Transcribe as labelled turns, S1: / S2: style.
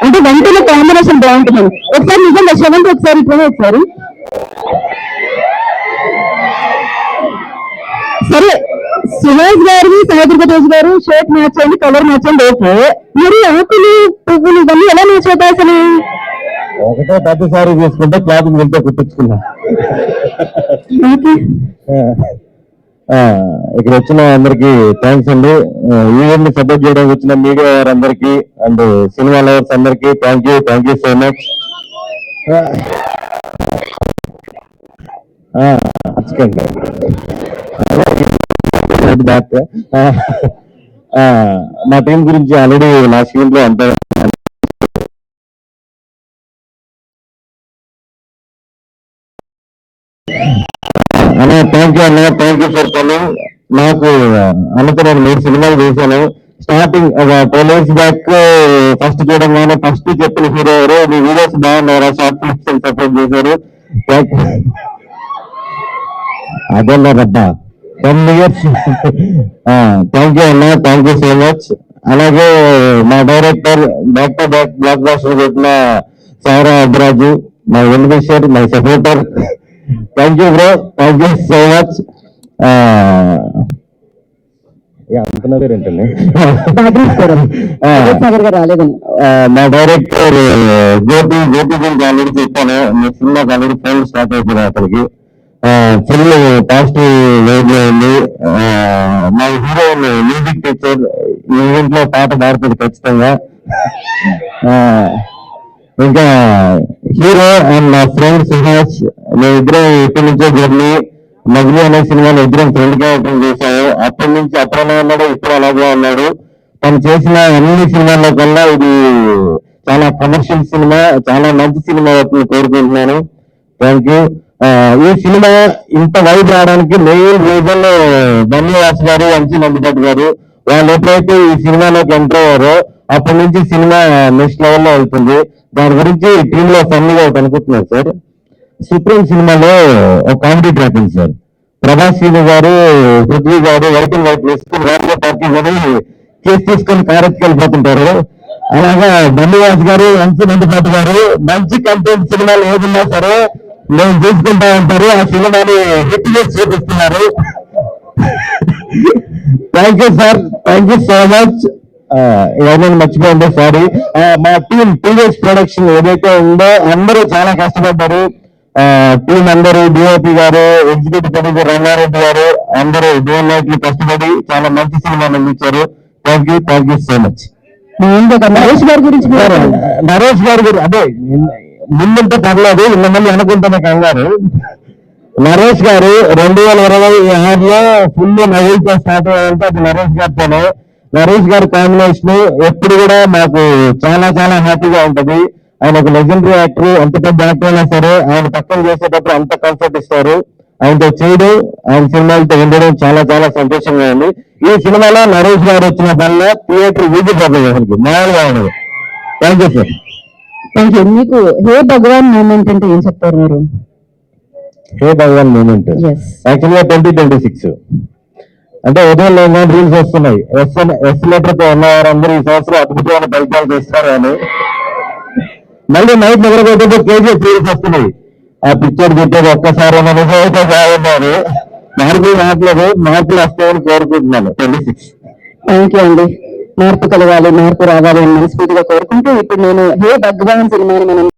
S1: అంటే వెంటనే కాంబినేషన్ బాగుంటుంది. ఒకసారి నిజంగా శవంతి ఒకసారి ఇప్పుడు ఒకసారి సరే సుహాస్ గారిని సాగర్ తేజ్ గారు షర్ట్ మ్యాచ్ అయింది, కలర్ మ్యాచ్ అయింది, ఓకే. మరి ఆకులు పువ్వులు ఇవన్నీ ఎలా మ్యాచ్ అవుతాయి అసలు?
S2: ఒకటే ప్రతిసారి తీసుకుంటే క్లాత్ వెళ్తే కుట్టించుకున్నా. ఇక్కడ వచ్చిన అందరికి థ్యాంక్స్ అండి. ఈవెంట్ సపోర్ట్ చేయడానికి వచ్చిన మీడియా వారందరికీ అండ్ సినిమా లవర్స్ అందరికీ థ్యాంక్ యూ సో మచ్. మా టీం గురించి ఆల్రెడీ నా స్క్రీన్ లో అంతా అన్నా థ్యాంక్ యూ ఫర్ కమింగ్. నాకు అన్నతో నేను 3 సినిమాలు చేశాను. స్టార్టింగ్ ఒక 12 years బ్యాక్ ఫస్ట్ చూడంగానే ఫస్ట్ చెప్పిన హీరో ఎవరు, మీ వీడియోస్ బాగున్నారు, షార్ట్ ఫిల్మ్స్ సపోర్ట్ చేశారు. అదేన్నారబ్బా 10 years. థ్యాంక్ యూ అన్నా, థ్యాంక్ యూ సో మచ్. అలాగే మా director back to back blockbuster చెప్పిన సారా అబ్రాజు, my well wisher, my supporter. Thank you bro, thank you so much. అంటున్న పేరు ఏంటండి? మా డైరెక్టర్ గోపి గురించి ఆల్రెడీ చెప్పాను. మీ సినిమా ఆల్రెడీ ఫోన్ స్టార్ట్ అయిపోయింది అతనికి. ఫుల్ పాజిటివ్ వేవ్ లో ఉంది. మా హీరో మ్యూజిక్ టీచర్ ఈ ఇంట్లో పాట పాడుతుంది ఖచ్చితంగా. ఇంకా హీరో అండ్ నా ఫ్రెండ్ సుహాస్, మేమిద్దరం ఇప్పటి నుంచో జర్నీ. మగ్లీ అనే సినిమాలో ఇద్దరం ఫ్రెండ్ క్యారెక్టర్ చేశాము. అప్పటి నుంచి అప్పుడనే ఉన్నాడు, ఇప్పుడు అలాగే ఉన్నాడు. తను చేసిన అన్ని సినిమాల్లో కన్నా ఇది చాలా కమర్షియల్ సినిమా, చాలా మంచి సినిమా అవుతుంది కోరుకుంటున్నాను. Thank you. ఈ సినిమా ఇంత వైబ్ రావడానికి మెయిన్ రీజన్ ధన్యవాస్ గారు, వంశీ నందిపట్ గారు. వాళ్ళు ఎప్పుడైతే ఈ సినిమాలోకి ఎంటర్ అయ్యారో అప్పటి నుంచి సినిమా నెక్స్ట్ లెవెల్లో వెళ్తుంది. దాని గురించి టీమ్ లో ఫన్నీగా అనుకుంటున్నారు సార్. సుప్రీం సినిమాలో ఒక కామెడీ ట్రాక్ ఉంది సార్. ప్రభాస్ గారు, పృథ్వీ గారు వైట్ అండ్ వైట్ వేసుకుని రాజకీయ పార్టీ గారు కేసు తీసుకొని కారెత్తుకు వెళ్ళిపోతుంటారు. అలాగా ధన్యవాస్ గారు, వంశీ నందిపట్ గారు మంచి కంటెంట్ సినిమాలు ఏదున్నా సరే మేము చూసుకుంటా ఉంటారు. ఆ సినిమాని హిట్ చేసి చూపిస్తున్నారు. Thank you sir, thank you so much. ఎవరైనా మర్చిపోయిందో సారీ. మా టీం టీవీఎస్ ప్రొడక్షన్ ఏదైతే ఉందో అందరూ చాలా కష్టపడ్డారు. టీం అందరూ డిఓపి గారు, ఎగ్జిక్యూటివ్ ప్రొడ్యూసర్ రంగారెడ్డి గారు అందరూ డే కష్టపడి చాలా మంచి సినిమాలు అందించారు. Thank you so much.
S1: Naresh గారి గురించి
S2: అదే ముందుంటే పర్లేదు, మిమ్మల్ని అనుకుంటున్న కంగారు. నరేష్ గారు 2026లో ఫుల్ నవ్వులతో స్టార్ట్ అయ్యారంటే అది నరేష్ గారితోనే. నరేష్ గారి కాంబినేషన్ ఎప్పుడు కూడా మాకు చాలా చాలా హ్యాపీగా ఉంటది. ఆయన ఒక లెజెండరీ యాక్టర్, ఎంత పెద్ద యాక్టర్ అయినా సరే ఆయన పక్కన చేసేటప్పుడు అంత కంఫర్ట్ ఇస్తారు. ఆయనతో చేయడం, ఆయన సినిమాలతో ఉండడం చాలా చాలా సంతోషంగా ఉంది. ఈ సినిమాలో నరేష్ గారు వచ్చిన వల్ల థియేటర్ వీధి పడుతుంది, మామూలుగా ఉండదు. Thank you sir.
S1: Thank you. మీకు హే భగవాన్ మూమెంట్ అంటే ఏం చెప్తారు మీరు?
S2: హే భగవాన్ మూమెంట్ యాక్చువల్గా 2026 అంటే ఉదయం రీల్స్ వస్తున్నాయి. ఎస్ లెటర్ తో ఉన్న వారందరూ ఈ సంవత్సరం అద్భుతమైన ఫలితాలు చేస్తారు అని. మళ్ళీ నైట్ నిద్రపోతే కేజీఎఫ్ రీల్స్ వస్తున్నాయి. ఆ పిక్చర్ చెప్పేది ఒక్కసారి బాగున్నారు. మార్పులు వస్తాయని కోరుకుంటున్నాను. 26.
S1: థ్యాంక్ యూ అండి. మార్పు కలగాలి, మార్పు రావాలి అని మనస్ఫూర్తిగా కోరుకుంటూ ఇప్పుడు నేను హే భగవాన్ సినిమాని మనం